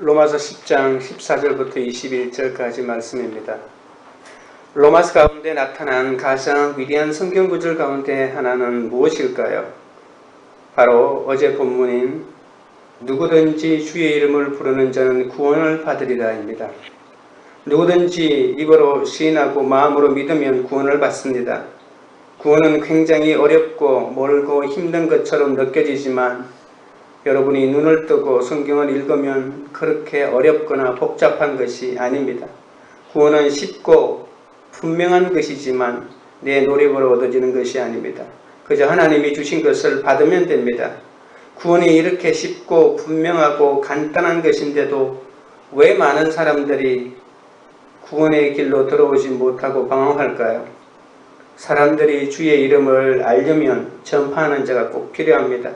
로마서 10장 14절부터 21절까지 말씀입니다. 로마서 가운데 나타난 가장 위대한 성경 구절 가운데 하나는 무엇일까요? 바로 어제 본문인 누구든지 주의 이름을 부르는 자는 구원을 받으리라입니다. 누구든지 입으로 시인하고 마음으로 믿으면 구원을 받습니다. 구원은 굉장히 어렵고 멀고 힘든 것처럼 느껴지지만 여러분이 눈을 뜨고 성경을 읽으면 그렇게 어렵거나 복잡한 것이 아닙니다. 구원은 쉽고 분명한 것이지만 내 노력으로 얻어지는 것이 아닙니다. 그저 하나님이 주신 것을 받으면 됩니다. 구원이 이렇게 쉽고 분명하고 간단한 것인데도 왜 많은 사람들이 구원의 길로 들어오지 못하고 방황할까요? 사람들이 주의 이름을 알려면 전파하는 자가 꼭 필요합니다.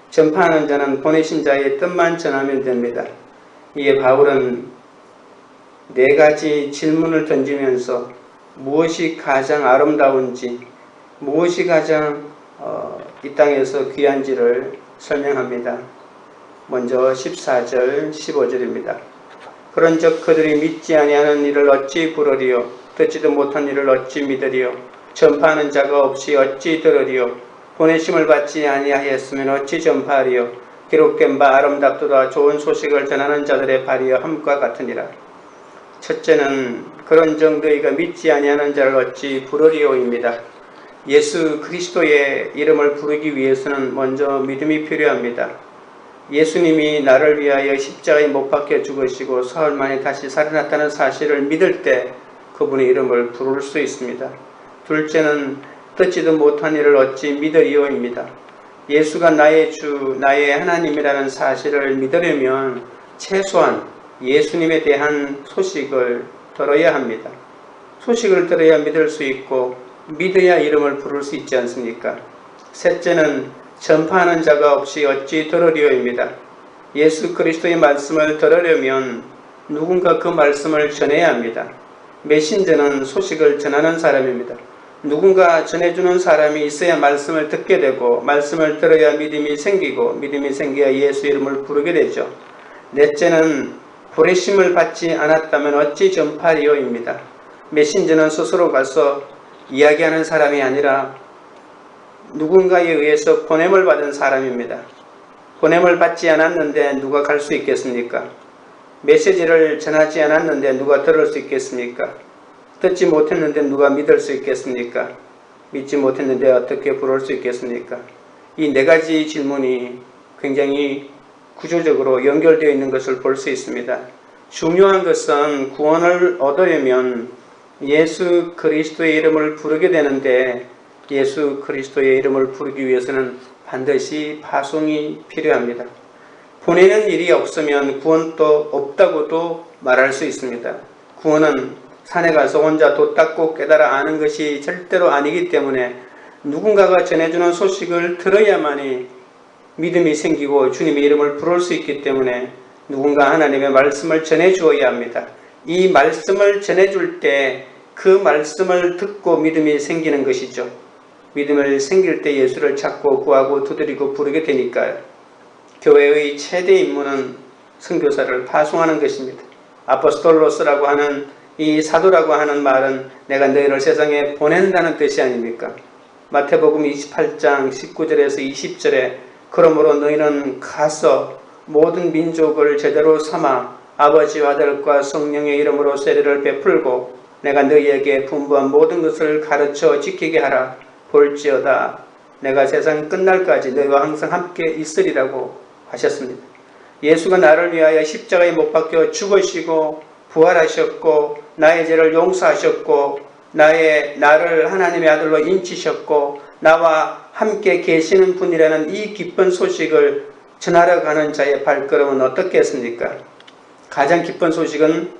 전파하는 자는 보내신 자의 뜻만 전하면 됩니다. 이에 바울은 4가지 질문을 던지면서 무엇이 가장 아름다운지, 무엇이 가장 이 땅에서 귀한지를 설명합니다. 먼저 14절, 15절입니다. 그런즉 그들이 믿지 아니하는 일을 어찌 부르리요? 듣지도 못한 일을 어찌 믿으리요? 전파하는 자가 없이 어찌 들으리요? 보내심을 받지 아니하였으면 어찌 전파하리요? 기록된 바 아름답도다 좋은 소식을 전하는 자들의 발이여 함과 같으니라. 첫째는 그런즉 너희가 믿지 아니하는 자를 어찌 부르리요입니다. 예수 그리스도의 이름을 부르기 위해서는 먼저 믿음이 필요합니다. 예수님이 나를 위하여 십자가에 못 박혀 죽으시고 사흘 만에 다시 살아났다는 사실을 믿을 때 그분의 이름을 부를 수 있습니다. 둘째는 듣지도 못한 일을 어찌 믿으리요입니다. 예수가 나의 주, 나의 하나님이라는 사실을 믿으려면 최소한 예수님에 대한 소식을 들어야 합니다. 소식을 들어야 믿을 수 있고 믿어야 이름을 부를 수 있지 않습니까? 셋째는 전파하는 자가 없이 어찌 들으리요입니다. 예수 그리스도의 말씀을 들으려면 누군가 그 말씀을 전해야 합니다. 메신저는 소식을 전하는 사람입니다. 누군가 전해주는 사람이 있어야 말씀을 듣게 되고 말씀을 들어야 믿음이 생기고 믿음이 생겨야 예수 이름을 부르게 되죠. 넷째는 부르심을 받지 않았다면 어찌 전파리요입니다. 메신저는 스스로 가서 이야기하는 사람이 아니라 누군가에 의해서 보냄을 받은 사람입니다. 보냄을 받지 않았는데 누가 갈 수 있겠습니까? 메시지를 전하지 않았는데 누가 들을 수 있겠습니까? 듣지 못했는데 누가 믿을 수 있겠습니까? 믿지 못했는데 어떻게 부를 수 있겠습니까? 이 4가지 질문이 굉장히 구조적으로 연결되어 있는 것을 볼 수 있습니다. 중요한 것은 구원을 얻으려면 예수 그리스도의 이름을 부르게 되는데 예수 그리스도의 이름을 부르기 위해서는 반드시 파송이 필요합니다. 보내는 일이 없으면 구원도 없다고도 말할 수 있습니다. 구원은 산에 가서 혼자 돛 닦고 깨달아 아는 것이 절대로 아니기 때문에 누군가가 전해주는 소식을 들어야만이 믿음이 생기고 주님의 이름을 부를 수 있기 때문에 누군가 하나님의 말씀을 전해주어야 합니다. 이 말씀을 전해줄 때 그 말씀을 듣고 믿음이 생기는 것이죠. 믿음을 생길 때 예수를 찾고 구하고 두드리고 부르게 되니까요. 교회의 최대 임무는 선교사를 파송하는 것입니다. 아포스톨로스라고 하는 이 사도라고 하는 말은 내가 너희를 세상에 보낸다는 뜻이 아닙니까? 마태복음 28장 19절에서 20절에 그러므로 너희는 가서 모든 민족을 제대로 삼아 아버지와 아들과 성령의 이름으로 세례를 베풀고 내가 너희에게 분부한 모든 것을 가르쳐 지키게 하라. 볼지어다 내가 세상 끝날까지 너희와 항상 함께 있으리라고 하셨습니다. 예수가 나를 위하여 십자가에 못 박혀 죽으시고 부활하셨고 나의 죄를 용서하셨고 나를 하나님의 아들로 인치셨고 나와 함께 계시는 분이라는 이 기쁜 소식을 전하러 가는 자의 발걸음은 어떻겠습니까? 가장 기쁜 소식은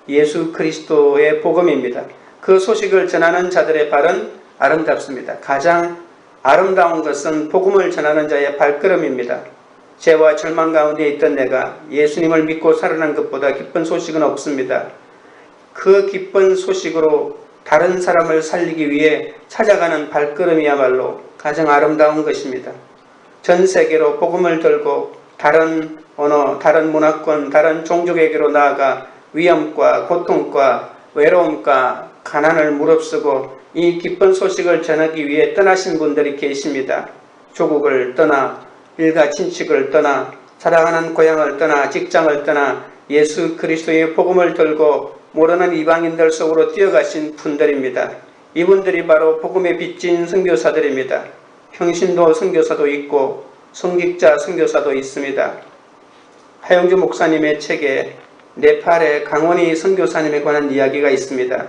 예수 그리스도의 복음입니다. 그 소식을 전하는 자들의 발은 아름답습니다. 가장 아름다운 것은 복음을 전하는 자의 발걸음입니다. 죄와 절망 가운데 있던 내가 예수님을 믿고 살아난 것보다 기쁜 소식은 없습니다. 그 기쁜 소식으로 다른 사람을 살리기 위해 찾아가는 발걸음이야말로 가장 아름다운 것입니다. 전 세계로 복음을 들고 다른 언어, 다른 문화권, 다른 종족에게로 나아가 위험과 고통과 외로움과 가난을 무릅쓰고 이 기쁜 소식을 전하기 위해 떠나신 분들이 계십니다. 조국을 떠나, 일가 친척을 떠나, 사랑하는 고향을 떠나, 직장을 떠나 예수 그리스도의 복음을 들고 모르는 이방인들 속으로 뛰어가신 분들입니다. 이분들이 바로 복음에 빚진 선교사들입니다. 평신도 선교사도 있고 성직자 선교사도 있습니다. 하영주 목사님의 책에 네팔의 강원희 선교사님에 관한 이야기가 있습니다.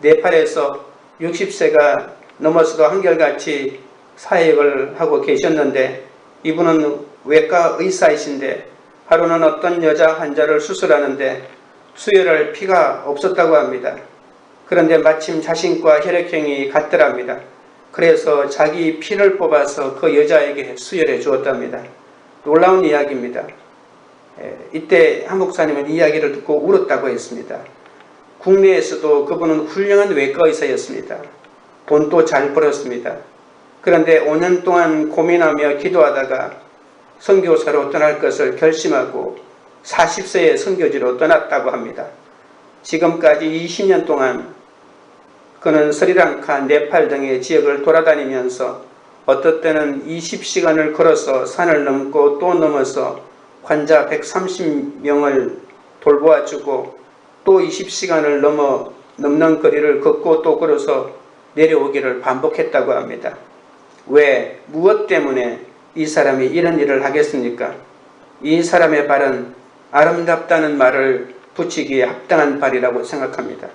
네팔에서 60세가 넘어서도 한결같이 사역을 하고 계셨는데 이분은 외과 의사이신데 하루는 어떤 여자 환자를 수술하는데 수혈할 피가 없었다고 합니다. 그런데 마침 자신과 혈액형이 같더랍니다. 그래서 자기 피를 뽑아서 그 여자에게 수혈해 주었답니다. 놀라운 이야기입니다. 이때 한 목사님은 이야기를 듣고 울었다고 했습니다. 국내에서도 그분은 훌륭한 외과 의사였습니다. 돈도 잘 벌었습니다. 그런데 5년 동안 고민하며 기도하다가 선교사로 떠날 것을 결심하고 40세에 선교지로 떠났다고 합니다. 지금까지 20년 동안 그는 스리랑카, 네팔 등의 지역을 돌아다니면서 어떨 때는 20시간을 걸어서 산을 넘고 또 넘어서 환자 130명을 돌보아주고 또 20시간을 넘는 거리를 걷고 또 걸어서 내려오기를 반복했다고 합니다. 왜, 무엇 때문에 이 사람이 이런 일을 하겠습니까? 이 사람의 발은 아름답다는 말을 붙이기에 합당한 발이라고 생각합니다.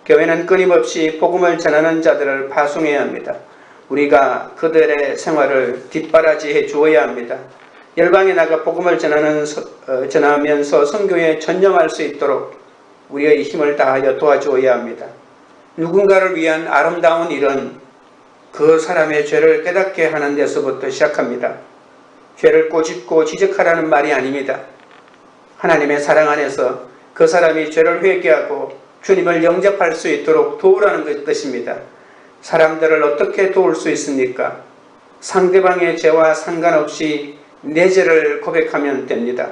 교회는 끊임없이 복음을 전하는 자들을 파송해야 합니다. 우리가 그들의 생활을 뒷바라지해 주어야 합니다. 열방에 나가 복음을 전하면서 선교에 전념할 수 있도록 우리의 힘을 다하여 도와주어야 합니다. 누군가를 위한 아름다운 일은 그 사람의 죄를 깨닫게 하는 데서부터 시작합니다. 죄를 꼬집고 지적하라는 말이 아닙니다. 하나님의 사랑 안에서 그 사람이 죄를 회개하고 주님을 영접할 수 있도록 도우라는 뜻입니다. 사람들을 어떻게 도울 수 있습니까? 상대방의 죄와 상관없이 내 죄를 고백하면 됩니다.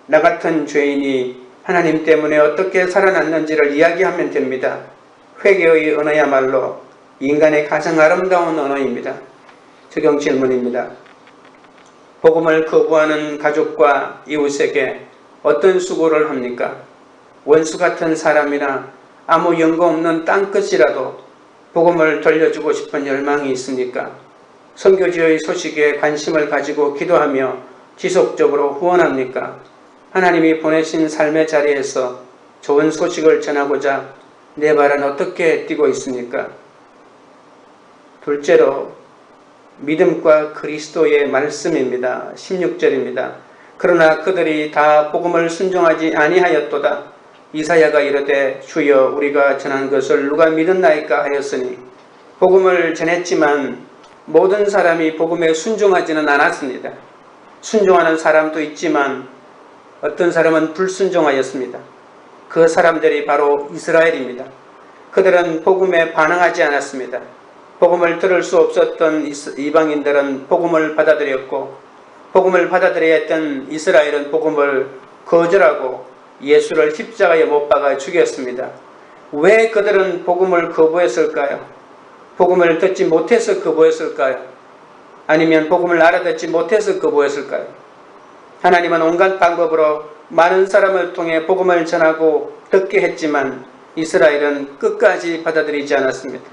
나 같은 죄인이 하나님 때문에 어떻게 살아났는지를 이야기하면 됩니다. 회개의 언어야말로 인간의 가장 아름다운 언어입니다. 적용 질문입니다. 복음을 거부하는 가족과 이웃에게 어떤 수고를 합니까? 원수 같은 사람이나 아무 연고 없는 땅끝이라도 복음을 돌려주고 싶은 열망이 있습니까? 선교지의 소식에 관심을 가지고 기도하며 지속적으로 후원합니까? 하나님이 보내신 삶의 자리에서 좋은 소식을 전하고자 내 발은 어떻게 뛰고 있습니까? 둘째로 믿음과 그리스도의 말씀입니다. 16절입니다. 그러나 그들이 다 복음을 순종하지 아니하였도다. 이사야가 이르되 주여 우리가 전한 것을 누가 믿었나이까 하였으니 복음을 전했지만 모든 사람이 복음에 순종하지는 않았습니다. 순종하는 사람도 있지만 어떤 사람은 불순종하였습니다. 그 사람들이 바로 이스라엘입니다. 그들은 복음에 반응하지 않았습니다. 복음을 들을 수 없었던 이방인들은 복음을 받아들였고 복음을 받아들여야 했던 이스라엘은 복음을 거절하고 예수를 십자가에 못 박아 죽였습니다. 왜 그들은 복음을 거부했을까요? 복음을 듣지 못해서 거부했을까요? 아니면 복음을 알아듣지 못해서 거부했을까요? 하나님은 온갖 방법으로 많은 사람을 통해 복음을 전하고 듣게 했지만 이스라엘은 끝까지 받아들이지 않았습니다.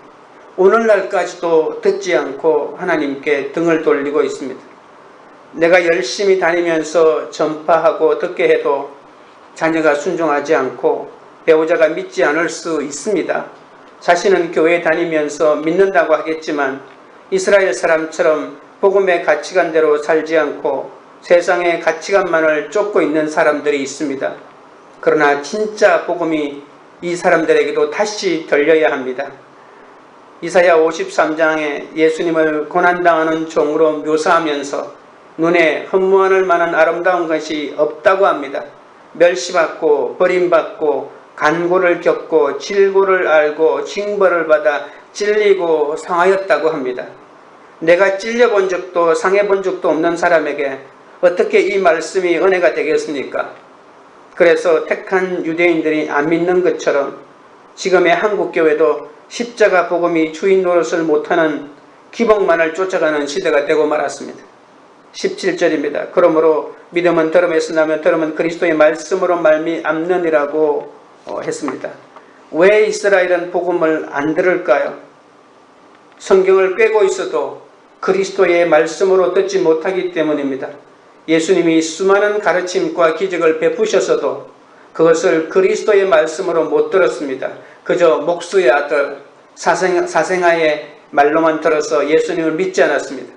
오늘날까지도 듣지 않고 하나님께 등을 돌리고 있습니다. 내가 열심히 다니면서 전파하고 듣게 해도 자녀가 순종하지 않고 배우자가 믿지 않을 수 있습니다. 자신은 교회 다니면서 믿는다고 하겠지만 이스라엘 사람처럼 복음의 가치관대로 살지 않고 세상의 가치관만을 쫓고 있는 사람들이 있습니다. 그러나 진짜 복음이 이 사람들에게도 다시 들려야 합니다. 이사야 53장에 예수님을 고난당하는 종으로 묘사하면서 눈에 흠모할 만한 아름다운 것이 없다고 합니다. 멸시받고 버림받고 간고를 겪고 질고를 알고 징벌을 받아 찔리고 상하였다고 합니다. 내가 찔려본 적도 상해본 적도 없는 사람에게 어떻게 이 말씀이 은혜가 되겠습니까? 그래서 택한 유대인들이 안 믿는 것처럼 지금의 한국교회도 십자가 복음이 주인 노릇을 못하는 기복만을 쫓아가는 시대가 되고 말았습니다. 17절입니다. 그러므로 믿음은 들음에서 나며 들음은 그리스도의 말씀으로 말미암느니라고 했습니다. 왜 이스라엘은 복음을 안 들을까요? 성경을 꿰고 있어도 그리스도의 말씀으로 듣지 못하기 때문입니다. 예수님이 수많은 가르침과 기적을 베푸셨어도 그것을 그리스도의 말씀으로 못 들었습니다. 그저 목수의 아들 사생아의 말로만 들어서 예수님을 믿지 않았습니다.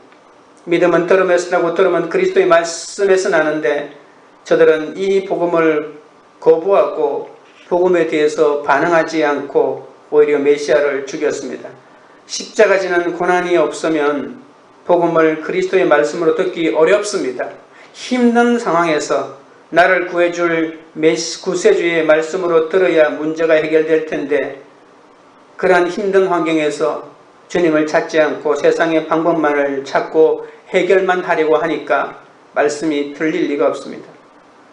믿음은 들음에서 나고 들음은 그리스도의 말씀에서 나는데 저들은 이 복음을 거부하고 복음에 대해서 반응하지 않고 오히려 메시아를 죽였습니다. 십자가 지는 고난이 없으면 복음을 그리스도의 말씀으로 듣기 어렵습니다. 힘든 상황에서 나를 구해줄 구세주의 말씀으로 들어야 문제가 해결될 텐데 그러한 힘든 환경에서 주님을 찾지 않고 세상의 방법만을 찾고 해결만 하려고 하니까 말씀이 들릴 리가 없습니다.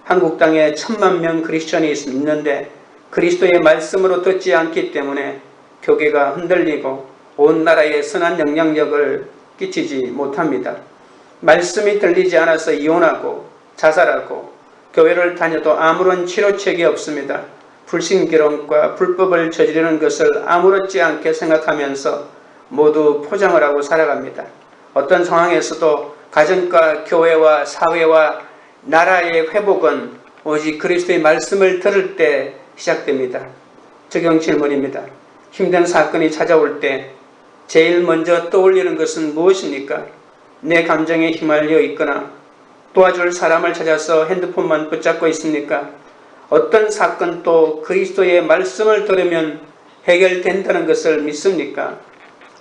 한국 땅에 1000만 크리스천이 있는데 그리스도의 말씀으로 듣지 않기 때문에 교계가 흔들리고 온 나라에 선한 영향력을 끼치지 못합니다. 말씀이 들리지 않아서 이혼하고 자살하고 교회를 다녀도 아무런 치료책이 없습니다. 불신결혼과 불법을 저지르는 것을 아무렇지 않게 생각하면서 모두 포장을 하고 살아갑니다. 어떤 상황에서도 가정과 교회와 사회와 나라의 회복은 오직 그리스도의 말씀을 들을 때 시작됩니다. 적용 질문입니다. 힘든 사건이 찾아올 때 제일 먼저 떠올리는 것은 무엇입니까? 내 감정에 휘말려 있거나 도와줄 사람을 찾아서 핸드폰만 붙잡고 있습니까? 어떤 사건도 그리스도의 말씀을 들으면 해결된다는 것을 믿습니까?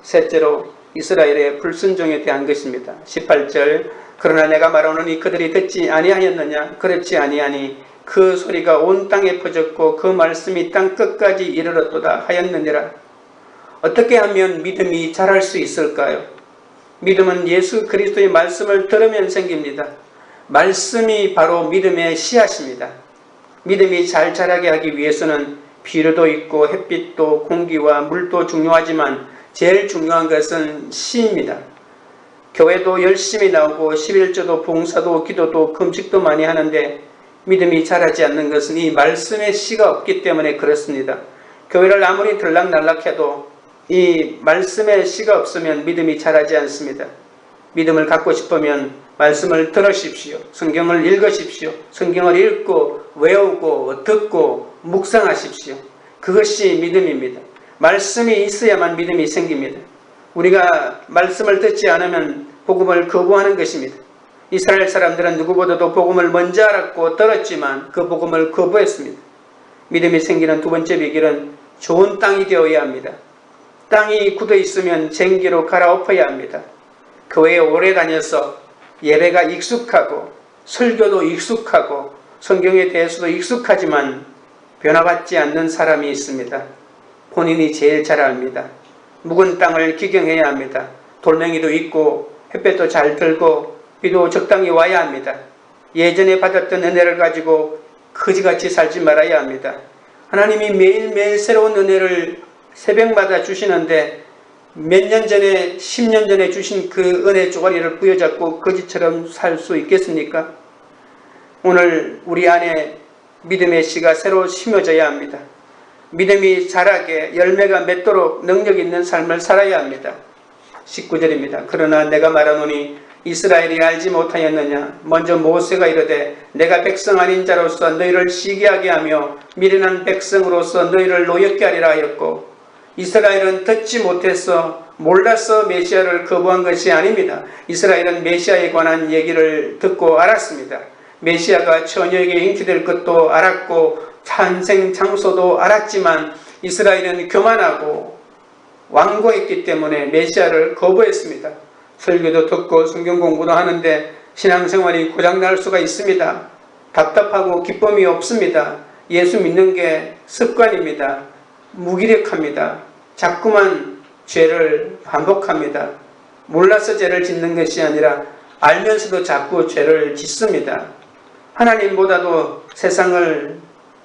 셋째로 이스라엘의 불순종에 대한 것입니다. 18절 그러나 내가 말하노니 그들이 듣지 아니하였느냐? 그렇지 아니하니 그 소리가 온 땅에 퍼졌고 그 말씀이 땅 끝까지 이르렀도다 하였느니라. 어떻게 하면 믿음이 자랄 수 있을까요? 믿음은 예수 그리스도의 말씀을 들으면 생깁니다. 말씀이 바로 믿음의 씨앗입니다. 믿음이 잘 자라게 하기 위해서는 비료도 있고 햇빛도 공기와 물도 중요하지만 제일 중요한 것은 씨입니다. 교회도 열심히 나오고 11조도 봉사도 기도도 금식도 많이 하는데 믿음이 자라지 않는 것은 이 말씀의 씨가 없기 때문에 그렇습니다. 교회를 아무리 들락날락해도 이 말씀의 씨가 없으면 믿음이 자라지 않습니다. 믿음을 갖고 싶으면 말씀을 들으십시오. 성경을 읽으십시오. 성경을 읽고 외우고 듣고 묵상하십시오. 그것이 믿음입니다. 말씀이 있어야만 믿음이 생깁니다. 우리가 말씀을 듣지 않으면 복음을 거부하는 것입니다. 이스라엘 사람들은 누구보다도 복음을 먼저 알았고 들었지만 그 복음을 거부했습니다. 믿음이 생기는 두 번째 비결은 좋은 땅이 되어야 합니다. 땅이 굳어 있으면 쟁기로 갈아엎어야 합니다. 교회에 오래 다녀서 예배가 익숙하고 설교도 익숙하고 성경에 대해서도 익숙하지만 변화받지 않는 사람이 있습니다. 본인이 제일 잘 압니다. 묵은 땅을 기경해야 합니다. 돌멩이도 있고 햇볕도 잘 들고 비도 적당히 와야 합니다. 예전에 받았던 은혜를 가지고 거지같이 살지 말아야 합니다. 하나님이 매일매일 새로운 은혜를 새벽마다 주시는데 몇 년 전에 10년 전에 주신 그 은혜 쪼가리를 부여잡고 거지처럼 살 수 있겠습니까? 오늘 우리 안에 믿음의 씨가 새로 심어져야 합니다. 믿음이 자라게 열매가 맺도록 능력 있는 삶을 살아야 합니다. 19절입니다. 그러나 내가 말하노니 이스라엘이 알지 못하였느냐? 먼저 모세가 이르되 내가 백성 아닌 자로서 너희를 시기하게 하며 미련한 백성으로서 너희를 노엽게 하리라 하였고 이스라엘은 듣지 못해서 몰라서 메시아를 거부한 것이 아닙니다. 이스라엘은 메시아에 관한 얘기를 듣고 알았습니다. 메시아가 처녀에게 잉태될 것도 알았고 탄생 장소도 알았지만 이스라엘은 교만하고 완고했기 때문에 메시아를 거부했습니다. 설교도 듣고 성경 공부도 하는데 신앙생활이 고장날 수가 있습니다. 답답하고 기쁨이 없습니다. 예수 믿는 게 습관입니다. 무기력합니다. 자꾸만 죄를 반복합니다. 몰라서 죄를 짓는 것이 아니라 알면서도 자꾸 죄를 짓습니다. 하나님보다도 세상을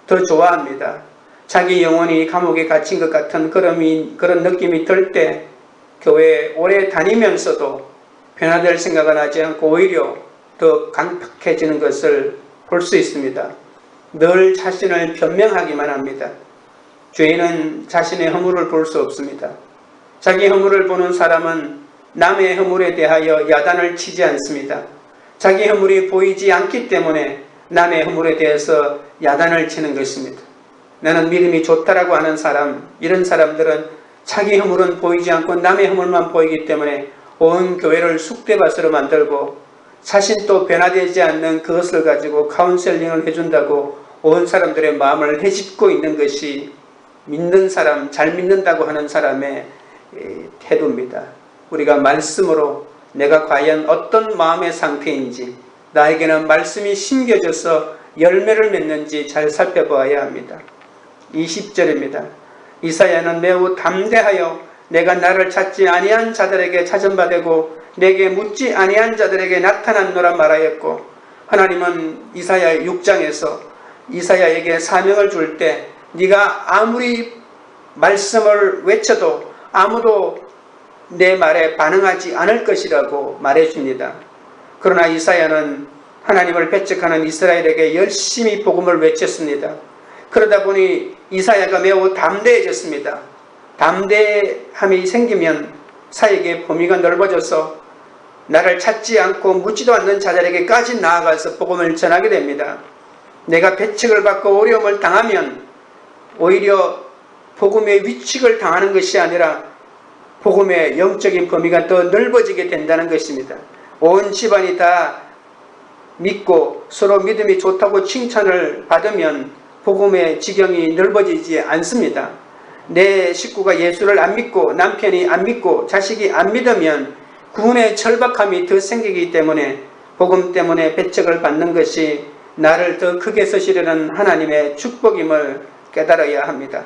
더 좋아합니다. 자기 영혼이 감옥에 갇힌 것 같은 그런 느낌이 들 때 교회에 오래 다니면서도 변화될 생각은 하지 않고 오히려 더 강팍해지는 것을 볼 수 있습니다. 늘 자신을 변명하기만 합니다. 죄인은 자신의 허물을 볼 수 없습니다. 자기 허물을 보는 사람은 남의 허물에 대하여 야단을 치지 않습니다. 자기 허물이 보이지 않기 때문에 남의 허물에 대해서 야단을 치는 것입니다. 나는 믿음이 좋다라고 하는 사람, 이런 사람들은 자기 허물은 보이지 않고 남의 허물만 보이기 때문에 온 교회를 쑥대밭으로 만들고 자신도 변화되지 않는 그것을 가지고 카운셀링을 해준다고 온 사람들의 마음을 헤집고 있는 것이 믿는 사람, 잘 믿는다고 하는 사람의 태도입니다. 우리가 말씀으로 내가 과연 어떤 마음의 상태인지, 나에게는 말씀이 심겨져서 열매를 맺는지 잘 살펴보아야 합니다. 20절입니다. 이사야는 매우 담대하여 내가 나를 찾지 아니한 자들에게 찾은 바 되고 내게 묻지 아니한 자들에게 나타났노라 말하였고, 하나님은 이사야 6장에서 이사야에게 사명을 줄 때 네가 아무리 말씀을 외쳐도 아무도 내 말에 반응하지 않을 것이라고 말해줍니다. 그러나 이사야는 하나님을 배척하는 이스라엘에게 열심히 복음을 외쳤습니다. 그러다 보니 이사야가 매우 담대해졌습니다. 담대함이 생기면 사역의 범위가 넓어져서 나를 찾지 않고 묻지도 않는 자들에게까지 나아가서 복음을 전하게 됩니다. 내가 배척을 받고 어려움을 당하면 오히려 복음의 위축을 당하는 것이 아니라 복음의 영적인 범위가 더 넓어지게 된다는 것입니다. 온 집안이 다 믿고 서로 믿음이 좋다고 칭찬을 받으면 복음의 지경이 넓어지지 않습니다. 내 식구가 예수를 안 믿고 남편이 안 믿고 자식이 안 믿으면 구원의 절박함이 더 생기기 때문에 복음 때문에 배척을 받는 것이 나를 더 크게 쓰시려는 하나님의 축복임을 깨달아야 합니다.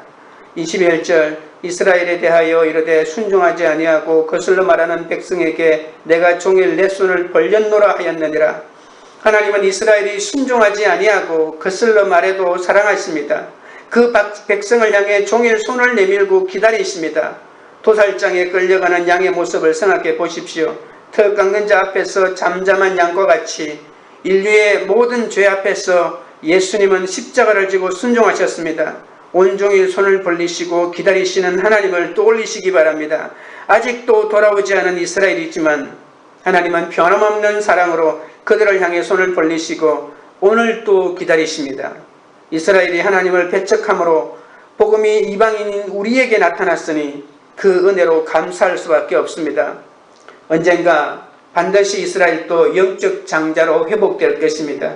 21절 이스라엘에 대하여 이르되 순종하지 아니하고 거슬러 말하는 백성에게 내가 종일 내 손을 벌렸노라 하였느니라. 하나님은 이스라엘이 순종하지 아니하고 거슬러 말해도 사랑하십니다. 그 백성을 향해 종일 손을 내밀고 기다리십니다. 도살장에 끌려가는 양의 모습을 생각해 보십시오. 턱 깎는 자 앞에서 잠잠한 양과 같이 인류의 모든 죄 앞에서 예수님은 십자가를 지고 순종하셨습니다. 온종일 손을 벌리시고 기다리시는 하나님을 떠올리시기 바랍니다. 아직도 돌아오지 않은 이스라엘이지만 하나님은 변함없는 사랑으로 그들을 향해 손을 벌리시고 오늘 또 기다리십니다. 이스라엘이 하나님을 배척함으로 복음이 이방인인 우리에게 나타났으니 그 은혜로 감사할 수밖에 없습니다. 언젠가 반드시 이스라엘도 영적 장자로 회복될 것입니다.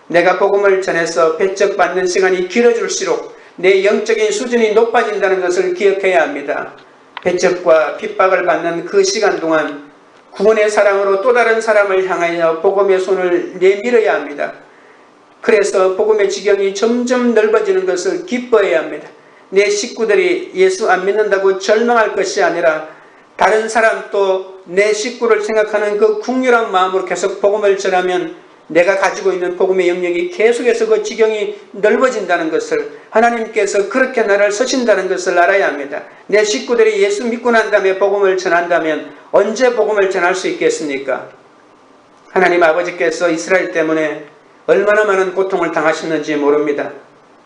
내가 복음을 전해서 배척받는 시간이 길어질수록 내 영적인 수준이 높아진다는 것을 기억해야 합니다. 배척과 핍박을 받는 그 시간 동안 구원의 사랑으로 또 다른 사람을 향하여 복음의 손을 내밀어야 합니다. 그래서 복음의 지경이 점점 넓어지는 것을 기뻐해야 합니다. 내 식구들이 예수 안 믿는다고 절망할 것이 아니라 다른 사람도 내 식구를 생각하는 그 국률한 마음으로 계속 복음을 전하면 내가 가지고 있는 복음의 영역이 계속해서 그 지경이 넓어진다는 것을, 하나님께서 그렇게 나를 쓰신다는 것을 알아야 합니다. 내 식구들이 예수 믿고 난 다음에 복음을 전한다면 언제 복음을 전할 수 있겠습니까? 하나님 아버지께서 이스라엘 때문에 얼마나 많은 고통을 당하셨는지 모릅니다.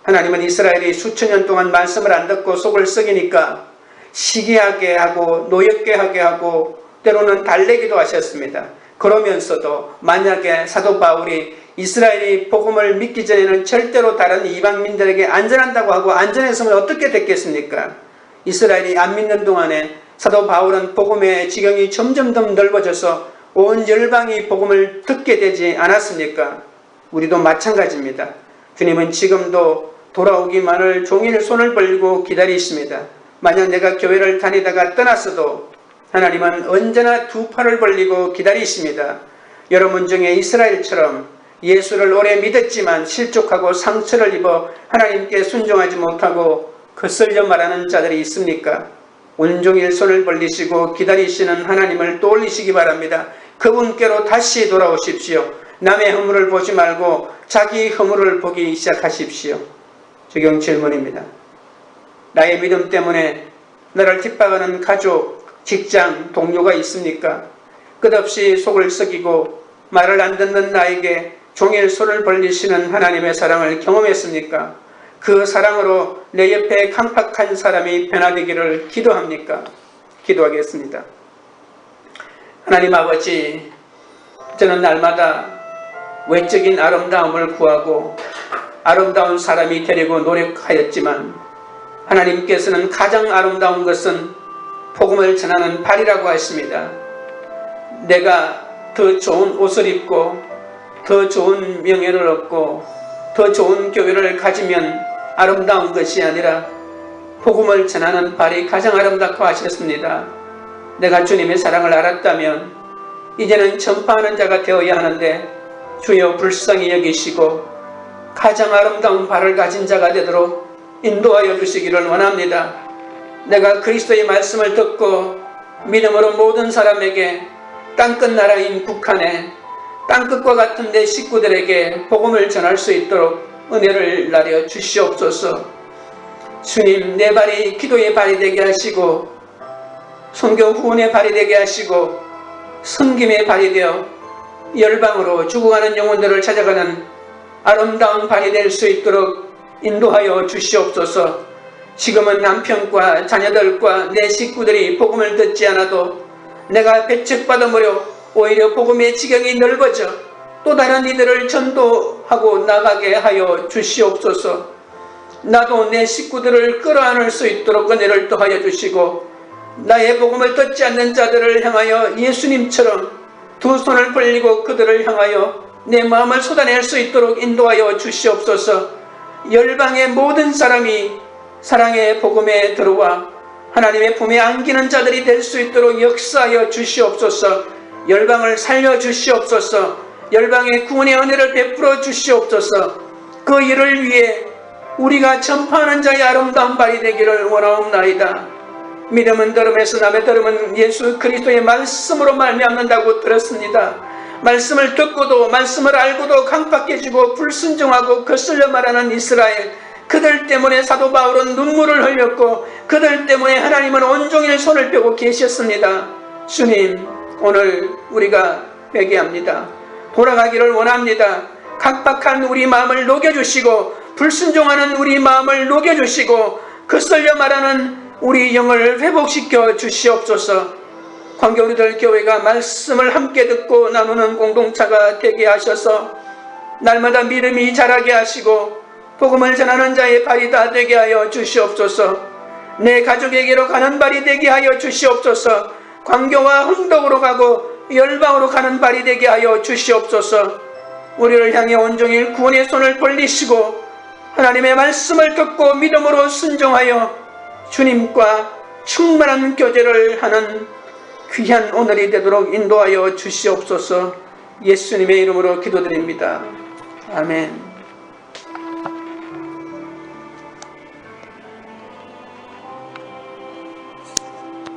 하나님은 이스라엘이 수천 년 동안 말씀을 안 듣고 속을 썩이니까 시기하게 하고 노엽게 하게 하고 때로는 달래기도 하셨습니다. 그러면서도 만약에 사도 바울이 이스라엘이 복음을 믿기 전에는 절대로 다른 이방민들에게 안전한다고 하고 안전했으면 어떻게 됐겠습니까? 이스라엘이 안 믿는 동안에 사도 바울은 복음의 지경이 점점 더 넓어져서 온 열방이 복음을 듣게 되지 않았습니까? 우리도 마찬가지입니다. 주님은 지금도 돌아오기만을 종일 손을 벌리고 기다리십니다. 만약 내가 교회를 다니다가 떠났어도 하나님은 언제나 두 팔을 벌리고 기다리십니다. 여러분 중에 이스라엘처럼 예수를 오래 믿었지만 실족하고 상처를 입어 하나님께 순종하지 못하고 거슬려 말하는 자들이 있습니까? 온종일 손을 벌리시고 기다리시는 하나님을 떠올리시기 바랍니다. 그분께로 다시 돌아오십시오. 남의 허물을 보지 말고 자기 허물을 보기 시작하십시오. 적용 질문입니다. 나의 믿음 때문에 나를 핍박하는 가족, 직장, 동료가 있습니까? 끝없이 속을 썩이고 말을 안 듣는 나에게 종일 손을 벌리시는 하나님의 사랑을 경험했습니까? 그 사랑으로 내 옆에 강팍한 사람이 변화되기를 기도합니까? 기도하겠습니다. 하나님 아버지, 저는 날마다 외적인 아름다움을 구하고 아름다운 사람이 되려고 노력하였지만 하나님께서는 가장 아름다운 것은 복음을 전하는 발이라고 하십니다. 내가 더 좋은 옷을 입고 더 좋은 명예를 얻고 더 좋은 교회를 가지면 아름다운 것이 아니라 복음을 전하는 발이 가장 아름답고 하셨습니다. 내가 주님의 사랑을 알았다면 이제는 전파하는 자가 되어야 하는데 주여 불쌍히 여기시고 가장 아름다운 발을 가진 자가 되도록 인도하여 주시기를 원합니다. 내가 그리스도의 말씀을 듣고 믿음으로 모든 사람에게 땅끝 나라인 북한에 땅끝과 같은 내 식구들에게 복음을 전할 수 있도록 은혜를 나려 주시옵소서. 주님, 내 발이 기도의 발이 되게 하시고 선교 후원의 발이 되게 하시고 섬김의 발이 되어 열방으로 죽어가는 영혼들을 찾아가는 아름다운 발이 될 수 있도록 인도하여 주시옵소서. 지금은 남편과 자녀들과 내 식구들이 복음을 듣지 않아도 내가 배척받음으로 오히려 복음의 지경이 넓어져 또 다른 이들을 전도하고 나가게 하여 주시옵소서. 나도 내 식구들을 끌어안을 수 있도록 은혜를 더하여 주시고 나의 복음을 듣지 않는 자들을 향하여 예수님처럼 두 손을 벌리고 그들을 향하여 내 마음을 쏟아낼 수 있도록 인도하여 주시옵소서. 열방의 모든 사람이 사랑의 복음에 들어와 하나님의 품에 안기는 자들이 될 수 있도록 역사하여 주시옵소서. 열방을 살려 주시옵소서. 열방의 구원의 은혜를 베풀어 주시옵소서. 그 일을 위해 우리가 전파하는 자의 아름다운 발이 되기를 원하옵나이다. 믿음은 들음에서 남의 들음은 예수 그리스도의 말씀으로 말미암는다고 들었습니다. 말씀을 듣고도 말씀을 알고도 강팍해지고 불순종하고 거슬려 말하는 이스라엘, 그들 때문에 사도 바울은 눈물을 흘렸고 그들 때문에 하나님은 온종일 손을 펴고 계셨습니다. 주님, 오늘 우리가 회개합니다. 돌아가기를 원합니다. 강팍한 우리 마음을 녹여주시고 불순종하는 우리 마음을 녹여주시고 거슬려 말하는 우리 영을 회복시켜 주시옵소서. 광교우리들 교회가 말씀을 함께 듣고 나누는 공동체가 되게 하셔서 날마다 믿음이 자라게 하시고 복음을 전하는 자의 발이 다 되게 하여 주시옵소서. 내 가족에게로 가는 발이 되게 하여 주시옵소서. 광교와 흥덕으로 가고 열방으로 가는 발이 되게 하여 주시옵소서. 우리를 향해 온종일 구원의 손을 벌리시고 하나님의 말씀을 듣고 믿음으로 순종하여 주님과 충만한 교제를 하는 귀한 오늘이 되도록 인도하여 주시옵소서. 예수님의 이름으로 기도드립니다. 아멘.